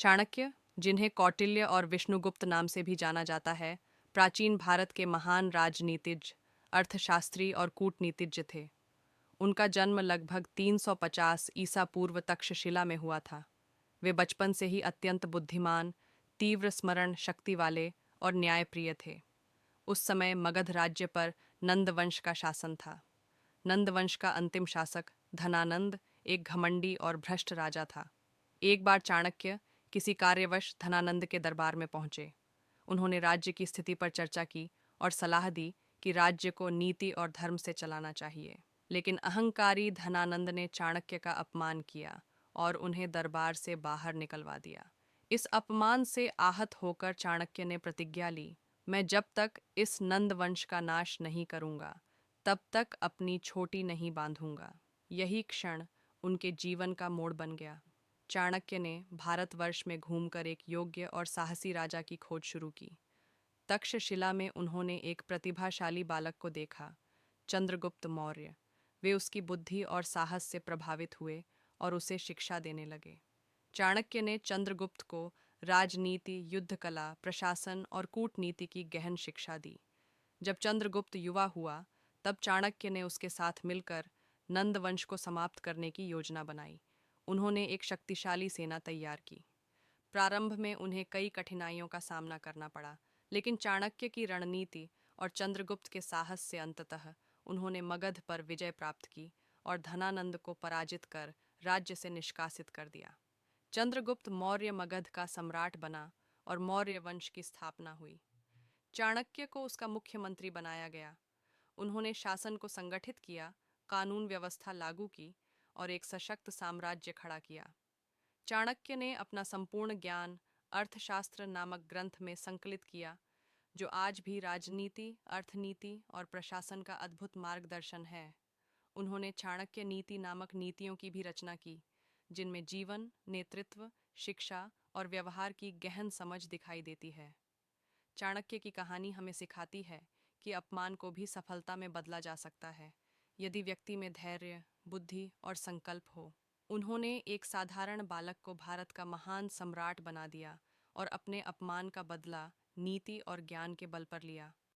चाणक्य, जिन्हें कौटिल्य और विष्णुगुप्त नाम से भी जाना जाता है, प्राचीन भारत के महान राजनीतिज्ञ, अर्थशास्त्री और कूटनीतिज्ञ थे। उनका जन्म लगभग 350 ईसा पूर्व तक्षशिला में हुआ था। वे बचपन से ही अत्यंत बुद्धिमान, तीव्र स्मरण शक्ति वाले और न्यायप्रिय थे। उस समय मगध राज्य पर नंद वंश का शासन था। नंद वंश का अंतिम शासक धनानंद एक घमंडी और भ्रष्ट राजा था। एक बार चाणक्य किसी कार्यवश धनानंद के दरबार में पहुंचे। उन्होंने राज्य की स्थिति पर चर्चा की और सलाह दी कि राज्य को नीति और धर्म से चलाना चाहिए। लेकिन अहंकारी धनानंद ने चाणक्य का अपमान किया और उन्हें दरबार से बाहर निकलवा दिया। इस अपमान से आहत होकर चाणक्य ने प्रतिज्ञा ली, मैं जब तक इस नंद वंश का नाश नहीं करूंगा, तब तक अपनी छोटी नहीं बांधूंगा। यही क्षण उनके जीवन का मोड़ बन गया। चाणक्य ने भारतवर्ष में घूमकर एक योग्य और साहसी राजा की खोज शुरू की। तक्षशिला में उन्होंने एक प्रतिभाशाली बालक को देखा, चंद्रगुप्त मौर्य। वे उसकी बुद्धि और साहस से प्रभावित हुए और उसे शिक्षा देने लगे। चाणक्य ने चंद्रगुप्त को राजनीति, युद्ध कला, प्रशासन और कूटनीति की गहन शिक्षा दी। जब चंद्रगुप्त युवा हुआ, तब चाणक्य ने उसके साथ मिलकर नंद वंश को समाप्त करने की योजना बनाई। उन्होंने एक शक्तिशाली सेना तैयार की। प्रारंभ में उन्हें कई कठिनाइयों का सामना करना पड़ा, लेकिन चाणक्य की रणनीति और चंद्रगुप्त के साहस से अंततः उन्होंने मगध पर विजय प्राप्त की और धनानंद को पराजित कर राज्य से निष्कासित कर दिया। चंद्रगुप्त मौर्य मगध का सम्राट बना और मौर्य वंश की स्थापना हुई। चाणक्य को उसका मुख्यमंत्री बनाया गया। उन्होंने शासन को संगठित किया, कानून व्यवस्था लागू की और एक सशक्त साम्राज्य खड़ा किया। चाणक्य ने अपना संपूर्ण ज्ञान अर्थशास्त्र नामक ग्रंथ में संकलित किया, जो आज भी राजनीति, अर्थनीति और प्रशासन का अद्भुत मार्गदर्शन है। उन्होंने चाणक्य नीति नामक नीतियों की भी रचना की, जिनमें जीवन, नेतृत्व, शिक्षा और व्यवहार की गहन समझ दिखाई देती है। चाणक्य की कहानी हमें सिखाती है कि अपमान को भी सफलता में बदला जा सकता है, यदि व्यक्ति में धैर्य, बुद्धि और संकल्प हो। उन्होंने एक साधारण बालक को भारत का महान सम्राट बना दिया और अपने अपमान का बदला नीति और ज्ञान के बल पर लिया।